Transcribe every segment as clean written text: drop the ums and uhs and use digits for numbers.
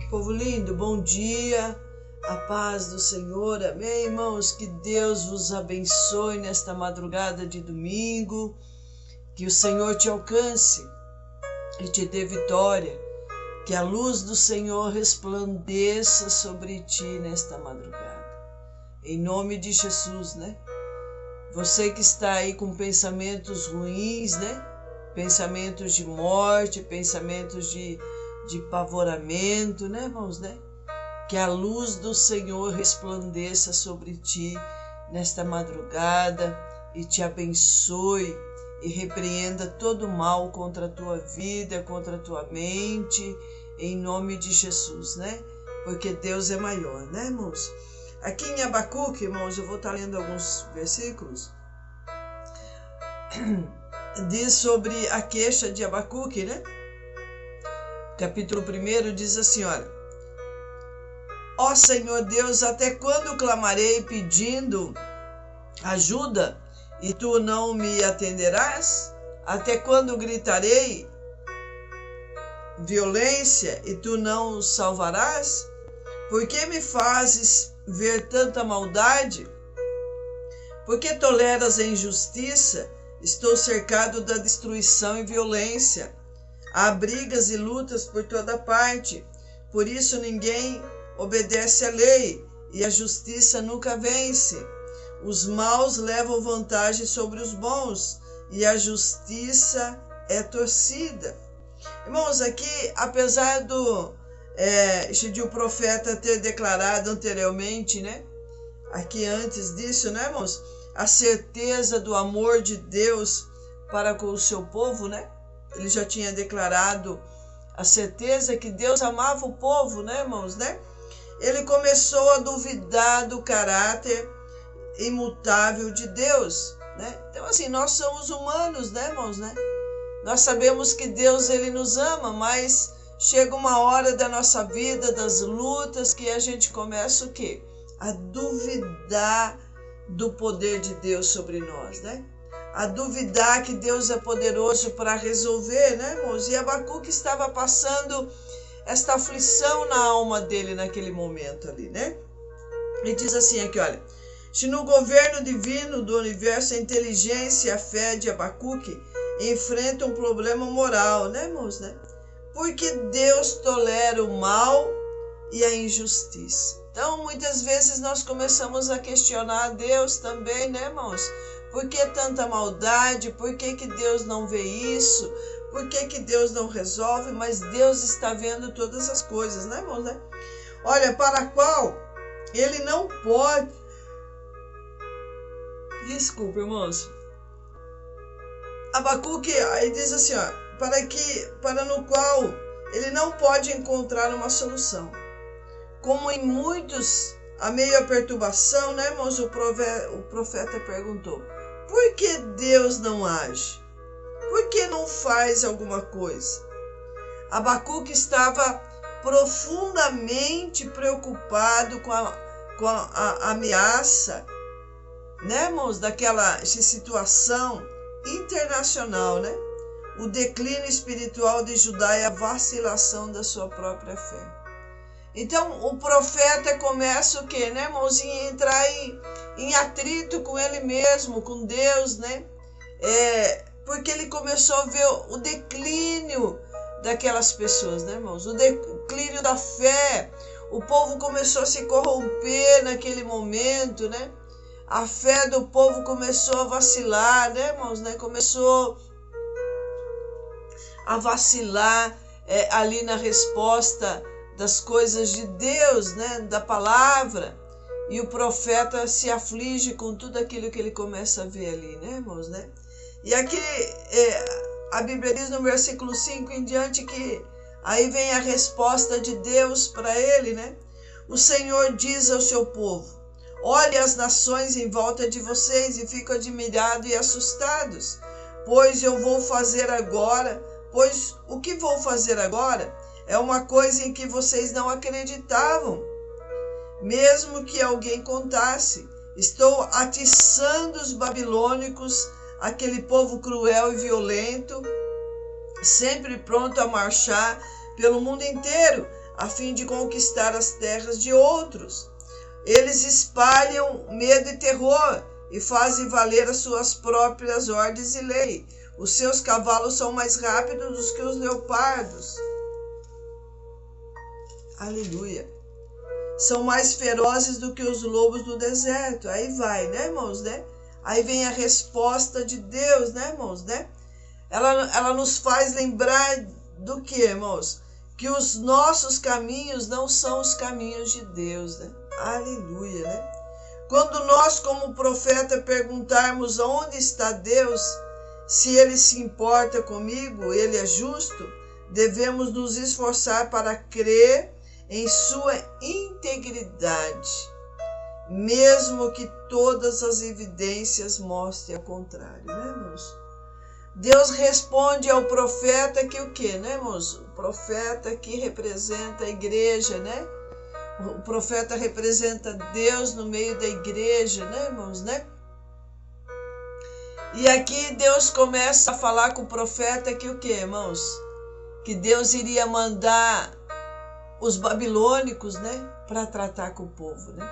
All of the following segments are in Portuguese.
Povo lindo, bom dia, a paz do Senhor, amém, irmãos, que Deus vos abençoe nesta madrugada de domingo, que o Senhor te alcance e te dê vitória, que a luz do Senhor resplandeça sobre ti nesta madrugada, em nome de Jesus, né? Você que está aí com pensamentos ruins, né? Pensamentos de morte, pensamentos de pavoramento, né, irmãos, né? Que a luz do Senhor resplandeça sobre ti nesta madrugada e te abençoe e repreenda todo mal contra a tua vida, contra a tua mente, em nome de Jesus, né? Porque Deus é maior, né, irmãos? Aqui em Abacuque, irmãos, eu vou estar lendo alguns versículos. Diz sobre a queixa de Abacuque, né? Capítulo 1 diz assim, olha: Ó Senhor Deus, até quando clamarei pedindo ajuda e tu não me atenderás? Até quando gritarei violência e tu não salvarás? Por que me fazes ver tanta maldade? Por que toleras a injustiça? Estou cercado da destruição e violência. Há brigas e lutas por toda parte. Por isso ninguém obedece à lei e a justiça nunca vence. Os maus levam vantagem sobre os bons e a justiça é torcida. Irmãos, aqui, apesar de o profeta ter declarado anteriormente, né? Aqui antes disso, né, irmãos? A certeza do amor de Deus para com o seu povo, né? Ele já tinha declarado a certeza que Deus amava o povo, né, irmãos, né? Ele começou a duvidar do caráter imutável de Deus, né? Então, assim, nós somos humanos, né, irmãos, né? Nós sabemos que Deus, ele nos ama, mas chega uma hora da nossa vida, das lutas, que a gente começa o quê? A duvidar do poder de Deus sobre nós, né? A duvidar que Deus é poderoso para resolver, né, irmãos? E Abacuque estava passando esta aflição na alma dele naquele momento ali, né? E diz assim aqui, olha: se no governo divino do universo a inteligência e a fé de Abacuque enfrentam um problema moral, né, irmãos, né? Porque Deus tolera o mal e a injustiça. Então, muitas vezes nós começamos a questionar a Deus também, né, irmãos? Por que tanta maldade? Por que Deus não vê isso? Por que Deus não resolve? Mas Deus está vendo todas as coisas, né, irmãos? Né? Olha, para a qual ele não pode... Desculpa, irmãos. Abacuque, aí diz assim, ó, para no qual ele não pode encontrar uma solução. Como em muitos, a meio à perturbação, né, irmãos? O profeta perguntou: por que Deus não age? Por que não faz alguma coisa? Abacuque estava profundamente preocupado com a ameaça, né, irmãos, daquela situação internacional, né? O declínio espiritual de Judá e a vacilação da sua própria fé. Então, o profeta começa o quê, né, irmãos? Entrar em atrito com ele mesmo, com Deus, né? Porque ele começou a ver o declínio daquelas pessoas, né, irmãos? O declínio da fé. O povo começou a se corromper naquele momento, né? A fé do povo começou a vacilar, né, irmãos? Né? Começou a vacilar ali na resposta das coisas de Deus, né, da palavra, e o profeta se aflige com tudo aquilo que ele começa a ver ali, né, irmãos, né? E aqui a Bíblia diz no versículo 5 em diante que aí vem a resposta de Deus para ele, né? O Senhor diz ao seu povo: olhe as nações em volta de vocês e fiquem admirados e assustados, pois o que vou fazer agora é uma coisa em que vocês não acreditavam, mesmo que alguém contasse. Estou atiçando os babilônicos, aquele povo cruel e violento, sempre pronto a marchar pelo mundo inteiro, a fim de conquistar as terras de outros. Eles espalham medo e terror e fazem valer as suas próprias ordens e lei. Os seus cavalos são mais rápidos do que os leopardos. Aleluia. São mais ferozes do que os lobos do deserto. Aí vai, né, irmãos, né? Aí vem a resposta de Deus, né, irmãos, né? Ela nos faz lembrar do que, irmãos? Que os nossos caminhos não são os caminhos de Deus, né? Aleluia, né? Quando nós, como profeta, perguntarmos onde está Deus, se Ele se importa comigo, Ele é justo, devemos nos esforçar para crer em sua integridade, mesmo que todas as evidências mostrem o contrário, né, irmãos? Deus responde ao profeta que o quê, né, irmãos? O profeta que representa a igreja, né? O profeta representa Deus no meio da igreja, né, irmãos, né? E aqui Deus começa a falar com o profeta que o quê, irmãos? Que Deus iria mandar os babilônicos, né, para tratar com o povo, né?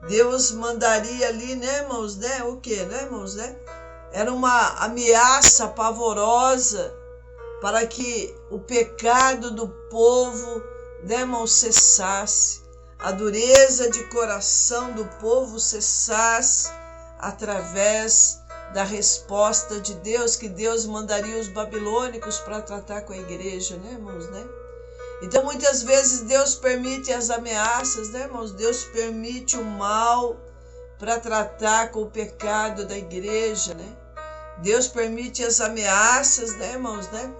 Deus mandaria ali, né, irmãos, né? O quê, né, irmãos, né? Era uma ameaça pavorosa para que o pecado do povo, né, irmãos, cessasse. A dureza de coração do povo cessasse através da resposta de Deus, que Deus mandaria os babilônicos para tratar com a igreja, né, irmãos, né? Então, muitas vezes, Deus permite as ameaças, né, irmãos? Deus permite o mal para tratar com o pecado da igreja, né? Deus permite as ameaças, né, irmãos, né?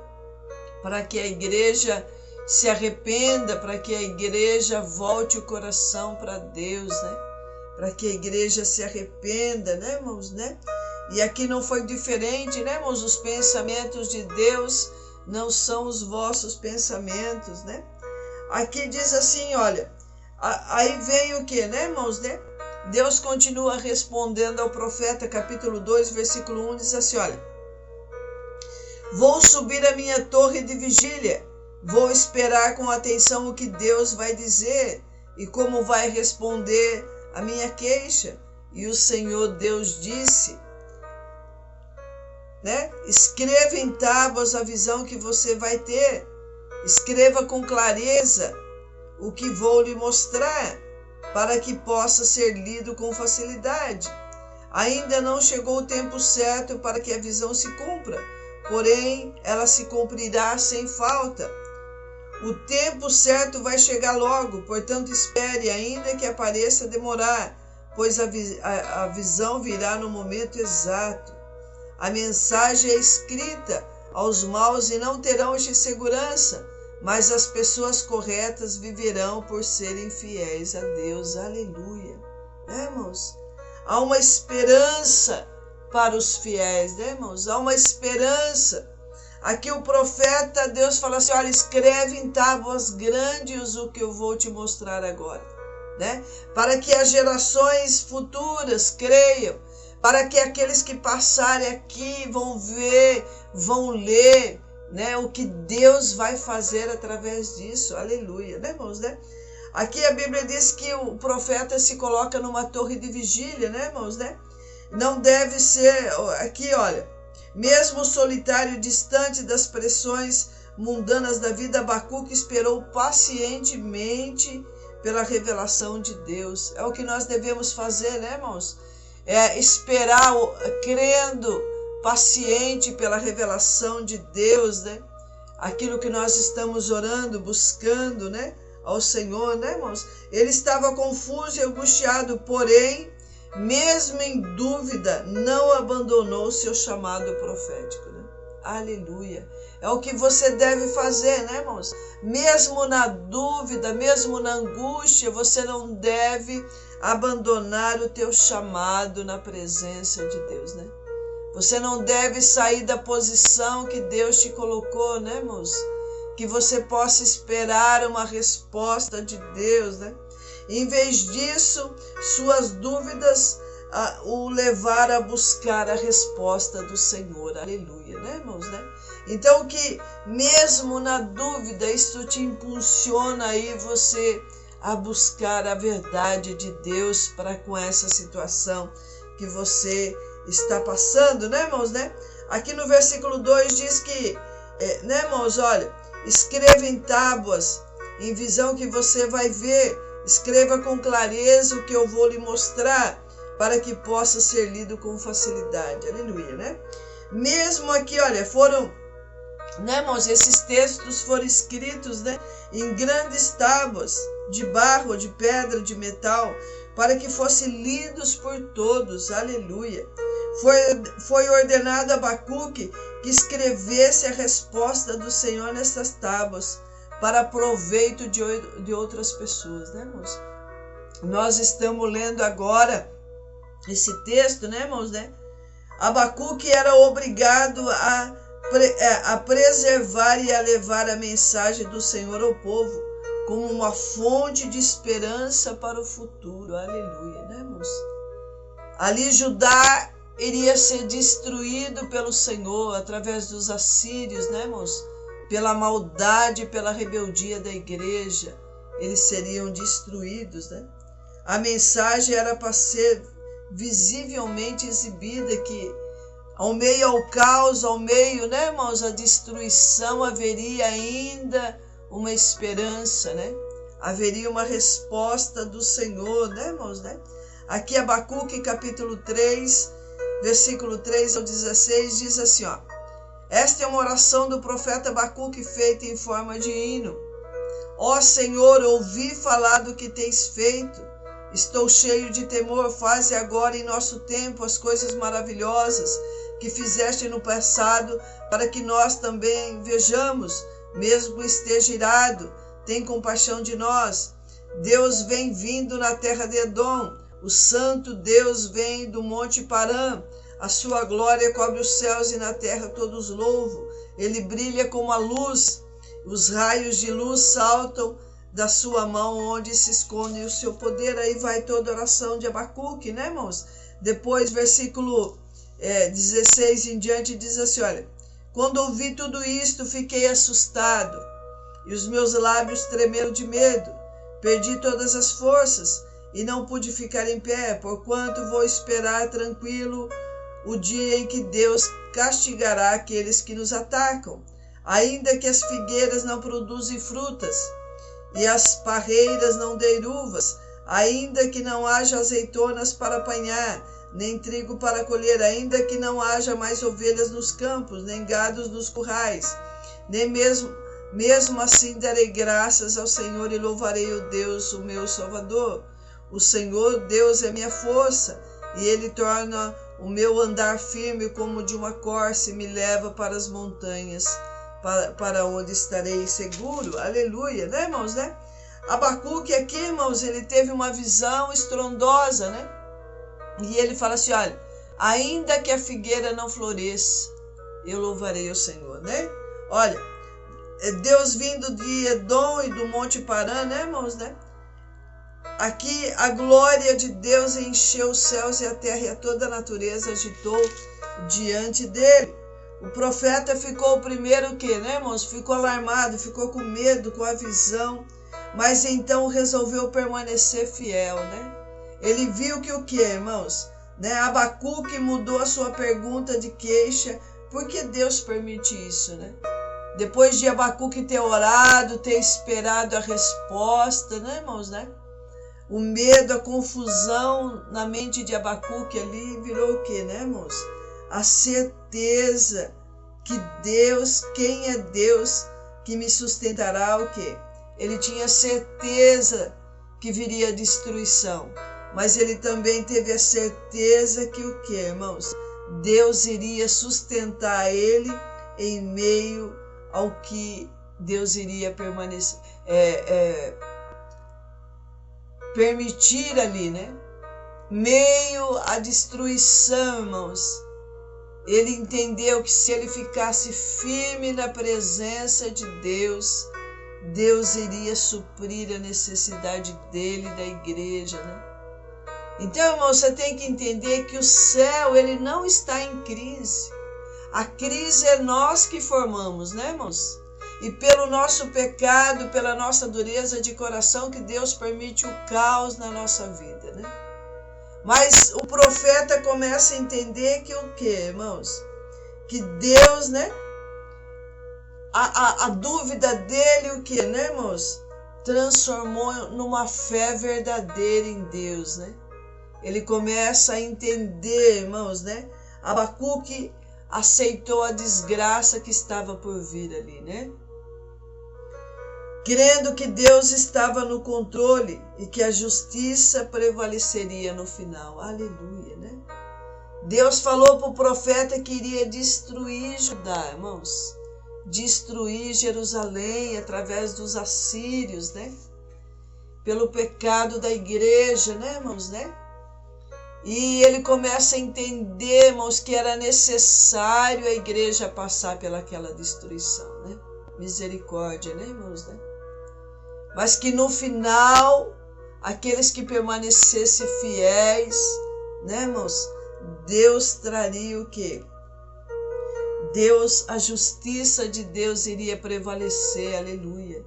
Para que a igreja se arrependa, para que a igreja volte o coração para Deus, né? Para que a igreja se arrependa, né, irmãos, né? E aqui não foi diferente, né, irmãos? Os pensamentos de Deus não são os vossos pensamentos, né? Aqui diz assim, olha, aí vem o que, né, irmãos, né? Deus continua respondendo ao profeta, capítulo 2, versículo 1, diz assim, olha, vou subir a minha torre de vigília, vou esperar com atenção o que Deus vai dizer e como vai responder a minha queixa. E o Senhor Deus disse, né? Escreva em tábuas a visão que você vai ter. Escreva com clareza o que vou lhe mostrar, para que possa ser lido com facilidade. Ainda não chegou o tempo certo para que a visão se cumpra, porém ela se cumprirá sem falta. O tempo certo vai chegar logo, portanto espere, ainda que pareça demorar, pois a visão virá no momento exato. A mensagem é escrita aos maus e não terão de segurança, mas as pessoas corretas viverão por serem fiéis a Deus. Aleluia. Né, irmãos? Há uma esperança para os fiéis, né, irmãos? Há uma esperança. Aqui o profeta, Deus fala assim, olha, escreve em tábuas grandes o que eu vou te mostrar agora, né? Para que as gerações futuras creiam, para que aqueles que passarem aqui vão ver, vão ler, né, o que Deus vai fazer através disso. Aleluia, né, irmãos, né? Aqui a Bíblia diz que o profeta se coloca numa torre de vigília, né, irmãos, né? Não deve ser, aqui, olha, mesmo solitário, distante das pressões mundanas da vida, Abacuque esperou pacientemente pela revelação de Deus. É o que nós devemos fazer, né, irmãos? É esperar, crendo, paciente pela revelação de Deus, né? Aquilo que nós estamos orando, buscando, né? Ao Senhor, né, irmãos? Ele estava confuso e angustiado, porém, mesmo em dúvida, não abandonou seu chamado profético, né? Aleluia. É o que você deve fazer, né, irmãos? Mesmo na dúvida, mesmo na angústia, você não deve abandonar o teu chamado na presença de Deus, né? Você não deve sair da posição que Deus te colocou, né, irmãos? Que você possa esperar uma resposta de Deus, né? Em vez disso, suas dúvidas o levaram a buscar a resposta do Senhor. Aleluia, né, irmãos, né? Então que mesmo na dúvida, isso te impulsiona aí você a buscar a verdade de Deus para com essa situação que você está passando, né, irmãos, né? Aqui no versículo 2 diz que, né, irmãos, olha, escreva em tábuas, em visão que você vai ver, escreva com clareza o que eu vou lhe mostrar, para que possa ser lido com facilidade. Aleluia, né? Mesmo aqui, olha, foram, né, irmãos, esses textos foram escritos, né, em grandes tábuas de barro, de pedra, de metal, para que fossem lidos por todos. Aleluia. Foi ordenado a Abacuque que escrevesse a resposta do Senhor nestas tábuas, para proveito de outras pessoas, né, irmãos? Nós estamos lendo agora esse texto, né, irmãos, né? Abacuque era obrigado a preservar e a levar a mensagem do Senhor ao povo como uma fonte de esperança para o futuro. Aleluia, né, irmãos? Ali Judá iria ser destruído pelo Senhor através dos assírios, né, irmãos? Pela maldade, pela rebeldia da igreja, eles seriam destruídos, né? A mensagem era para ser visivelmente exibida, que ao meio ao caos, ao meio, né, irmãos, a destruição, haveria ainda uma esperança, né? Haveria uma resposta do Senhor, né, irmãos, né? Aqui Abacuque, capítulo 3, versículo 3 ao 16, diz assim, ó: esta é uma oração do profeta Abacuque feita em forma de hino. Ó Senhor, ouvi falar do que tens feito. Estou cheio de temor. Faze agora em nosso tempo as coisas maravilhosas que fizeste no passado, para que nós também vejamos, mesmo esteja irado. Tem compaixão de nós. Deus vem vindo na terra de Edom. O santo Deus vem do monte Parã. A sua glória cobre os céus e na terra todos louvam. Ele brilha como a luz. Os raios de luz saltam da sua mão, onde se esconde o seu poder. Aí vai toda a oração de Abacuque, né, irmãos? Depois, versículo 16 em diante, diz assim, olha: quando ouvi tudo isto, fiquei assustado, e os meus lábios tremeram de medo. Perdi todas as forças, e não pude ficar em pé, porquanto vou esperar tranquilo o dia em que Deus castigará aqueles que nos atacam. Ainda que as figueiras não produzem frutas, e as parreiras não deem uvas, ainda que não haja azeitonas para apanhar, nem trigo para colher, ainda que não haja mais ovelhas nos campos, nem gados nos currais, nem mesmo assim darei graças ao Senhor e louvarei o Deus, o meu Salvador. O Senhor Deus é minha força, e Ele torna o meu andar firme como de uma corça, e me leva para as montanhas, para onde estarei seguro. Aleluia, né, irmãos, né? Abacuque aqui, irmãos, ele teve uma visão estrondosa, né? E ele fala assim, olha: ainda que a figueira não floresça, eu louvarei o Senhor, né? Olha, Deus vindo de Edom e do monte Parã, né, irmãos, né? Aqui a glória de Deus encheu os céus e a terra, e a toda a natureza agitou diante dele. O profeta ficou primeiro o quê, né, irmãos? Ficou alarmado, ficou com medo, com a visão, mas então resolveu permanecer fiel, né? Ele viu que o quê, irmãos? Né? Abacuque mudou a sua pergunta de queixa. Por que Deus permite isso, né? Depois de Abacuque ter orado, ter esperado a resposta, né, irmãos, né? O medo, a confusão na mente de Abacuque ali virou o quê, né, irmãos? A certeza que Deus, quem é Deus que me sustentará, o quê? Ele tinha certeza que viria a destruição, mas ele também teve a certeza que o quê, irmãos? Deus iria sustentar ele em meio ao que Deus iria permanecer, permitir ali, né? Meio à destruição, irmãos. Ele entendeu que se ele ficasse firme na presença de Deus, Deus iria suprir a necessidade dele e da igreja, né? Então, irmão, você tem que entender que o céu, ele não está em crise. A crise é nós que formamos, né, irmãos? E pelo nosso pecado, pela nossa dureza de coração, que Deus permite o caos na nossa vida, né? Mas o profeta começa a entender que o quê, irmãos? Que Deus, né? A dúvida dele, o quê, né, irmãos? Transformou numa fé verdadeira em Deus, né? Ele começa a entender, irmãos, né? Abacuque aceitou a desgraça que estava por vir ali, né? Crendo que Deus estava no controle e que a justiça prevaleceria no final. Aleluia, né? Deus falou para o profeta que iria destruir Judá, irmãos. Destruir Jerusalém através dos assírios, né? Pelo pecado da igreja, né, irmãos, né? E ele começa a entender, irmãos, que era necessário a igreja passar pelaquela destruição, né? Misericórdia, né, irmãos, né? Mas que no final, aqueles que permanecessem fiéis, né, irmãos, Deus traria o quê? Deus, a justiça de Deus iria prevalecer, aleluia.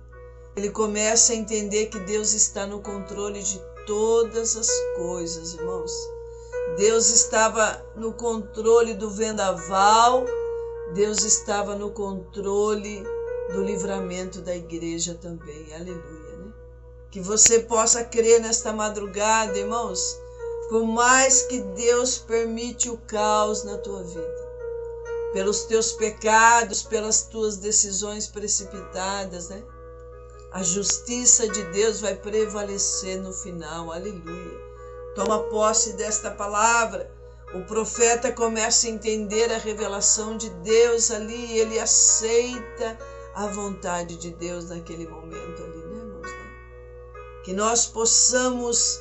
Ele começa a entender que Deus está no controle de todas as coisas, irmãos. Deus estava no controle do vendaval, Deus estava no controle do livramento da igreja também, aleluia, né? Que você possa crer nesta madrugada, irmãos, por mais que Deus permite o caos na tua vida, pelos teus pecados, pelas tuas decisões precipitadas, né? A justiça de Deus vai prevalecer no final, aleluia. Toma posse desta palavra. O profeta começa a entender a revelação de Deus ali, ele aceita a vontade de Deus naquele momento ali, né, irmãos? Que nós possamos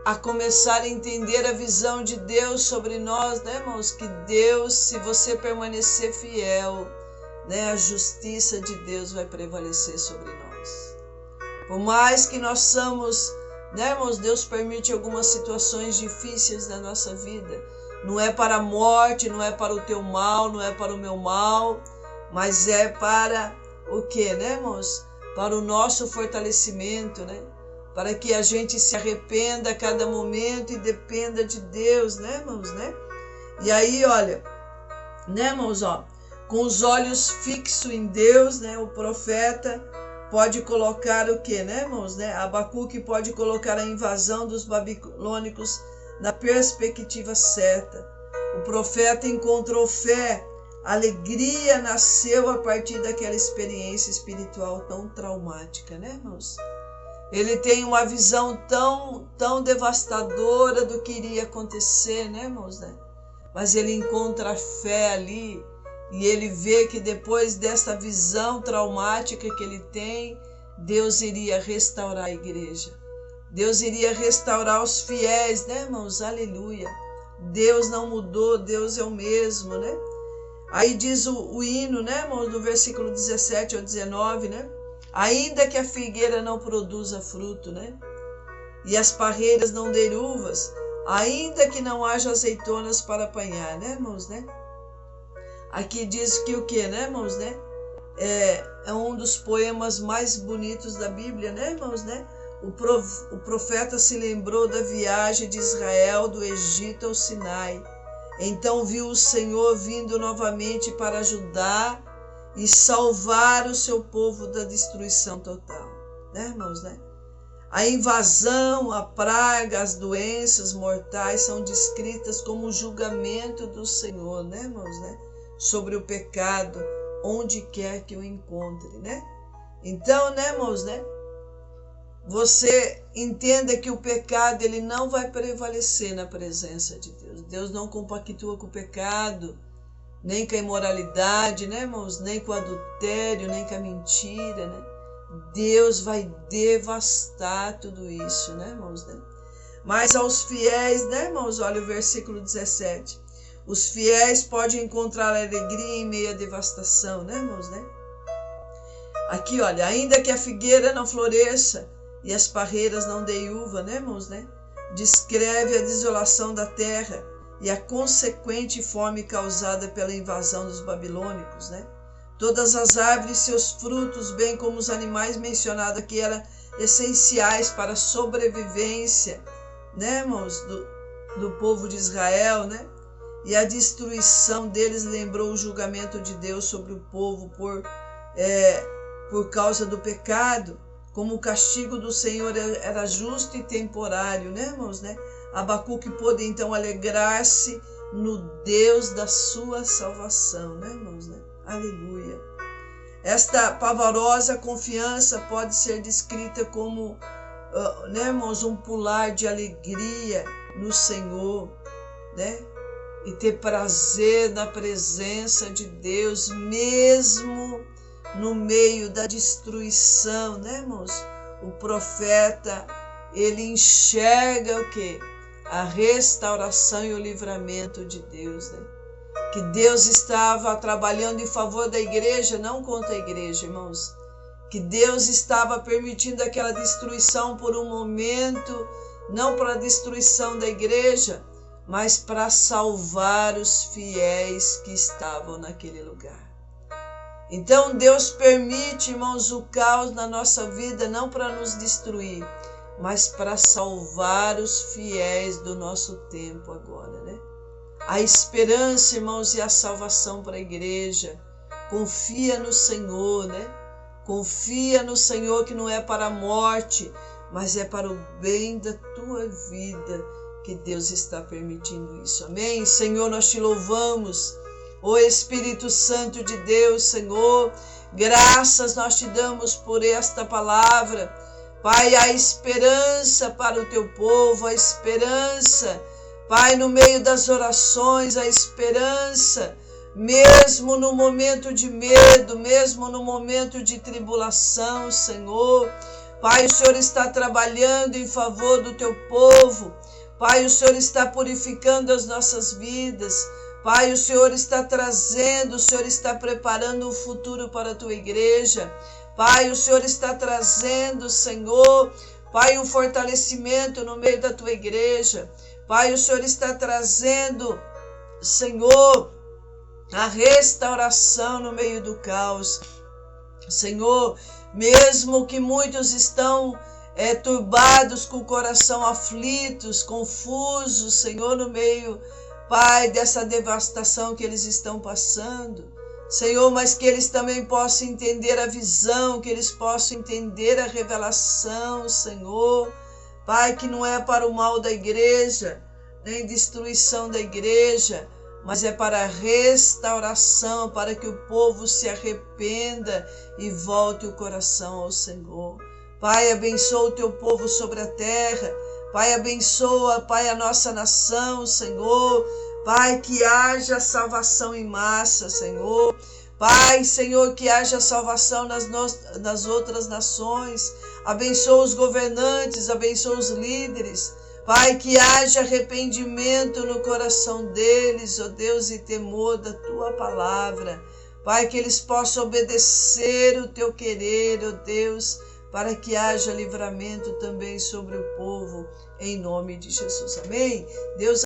a começar a entender a visão de Deus sobre nós, né, irmãos? Que Deus, se você permanecer fiel, né, a justiça de Deus vai prevalecer sobre nós. Por mais que nós somos, né, irmãos, Deus permite algumas situações difíceis na nossa vida. Não é para a morte, não é para o teu mal, não é para o meu mal, mas é para o quê, né, irmãos? Para o nosso fortalecimento, né? Para que a gente se arrependa a cada momento e dependa de Deus, né, irmãos, né? E aí, olha, né, irmãos, ó, com os olhos fixos em Deus, né, o profeta pode colocar o quê, né, irmãos, né? Abacuque pode colocar a invasão dos babilônicos na perspectiva certa. O profeta encontrou fé, alegria nasceu a partir daquela experiência espiritual tão traumática, né, irmãos? Ele tem uma visão tão devastadora do que iria acontecer, né, irmãos, né? Mas ele encontra fé ali e ele vê que depois dessa visão traumática que ele tem, Deus iria restaurar a igreja. Deus iria restaurar os fiéis, né, irmãos? Aleluia. Deus não mudou, Deus é o mesmo, né? Aí diz o hino, né, irmãos, do versículo 17 ao 19, né? Ainda que a figueira não produza fruto, né? E as parreiras não dêem uvas, ainda que não haja azeitonas para apanhar, né, irmãos, né? Aqui diz que o que, né, irmãos, né? É um dos poemas mais bonitos da Bíblia, né, irmãos, né? O profeta se lembrou da viagem de Israel do Egito ao Sinai. Então viu o Senhor vindo novamente para ajudar e salvar o seu povo da destruição total, né, irmãos, né? A invasão, a praga, as doenças mortais são descritas como o julgamento do Senhor, né, irmãos, né? Sobre o pecado, onde quer que o encontre, né? Então, né, irmãos, né? Você entenda que o pecado, ele não vai prevalecer na presença de Deus. Deus não compactua com o pecado, nem com a imoralidade, né, irmãos? Nem com o adultério, nem com a mentira, né? Deus vai devastar tudo isso, né, irmãos? Né? Mas aos fiéis, né, irmãos? Olha o versículo 17. Os fiéis podem encontrar alegria em meio à devastação, né, irmãos? Né? Aqui, olha, ainda que a figueira não floresça e as parreiras não deem uva, né, irmãos? Né? Descreve a desolação da terra e a consequente fome causada pela invasão dos babilônicos, né? Todas as árvores e seus frutos, bem como os animais mencionados aqui, eram essenciais para a sobrevivência, né, irmãos, do povo de Israel, né? E a destruição deles lembrou o julgamento de Deus sobre o povo por causa do pecado, como o castigo do Senhor era justo e temporário, né, irmãos, né? Abacuque pôde então alegrar-se no Deus da sua salvação, né, irmãos, né? Aleluia. Esta pavorosa confiança pode ser descrita como, né, irmãos, um pular de alegria no Senhor, né? E ter prazer na presença de Deus, mesmo no meio da destruição, né, irmãos? O profeta, ele enxerga o quê? A restauração e o livramento de Deus, né? Que Deus estava trabalhando em favor da igreja, não contra a igreja, irmãos. Que Deus estava permitindo aquela destruição por um momento, não para a destruição da igreja, mas para salvar os fiéis que estavam naquele lugar. Então Deus permite, irmãos, o caos na nossa vida, não para nos destruir, mas para salvar os fiéis do nosso tempo agora, né? A esperança, irmãos, e a salvação para a igreja. Confia no Senhor, né? Confia no Senhor, que não é para a morte, mas é para o bem da tua vida que Deus está permitindo isso. Amém? Senhor, nós te louvamos. Ó Espírito Santo de Deus, Senhor, graças nós te damos por esta palavra. Pai, a esperança para o teu povo, a esperança, Pai, no meio das orações, a esperança, mesmo no momento de medo, mesmo no momento de tribulação, Senhor. Pai, o Senhor está trabalhando em favor do teu povo. Pai, o Senhor está purificando as nossas vidas. Pai, o Senhor está trazendo, o Senhor está preparando um futuro para a tua igreja. Pai, o Senhor está trazendo, Senhor, Pai, um fortalecimento no meio da tua igreja. Pai, o Senhor está trazendo, Senhor, a restauração no meio do caos. Senhor, mesmo que muitos estão turbados, com o coração aflitos, confusos, Senhor, no meio, Pai, dessa devastação que eles estão passando, Senhor, mas que eles também possam entender a visão, que eles possam entender a revelação, Senhor, Pai, que não é para o mal da igreja, nem destruição da igreja, mas é para a restauração, para que o povo se arrependa e volte o coração ao Senhor. Pai, abençoa o teu povo sobre a terra. Pai, abençoa, Pai, a nossa nação, Senhor. Pai, que haja salvação em massa, Senhor. Pai, Senhor, que haja salvação nas outras nações. Abençoa os governantes, abençoa os líderes. Pai, que haja arrependimento no coração deles, ó Deus, e temor da tua palavra. Pai, que eles possam obedecer o teu querer, ó Deus, para que haja livramento também sobre o povo, em nome de Jesus. Amém? Deus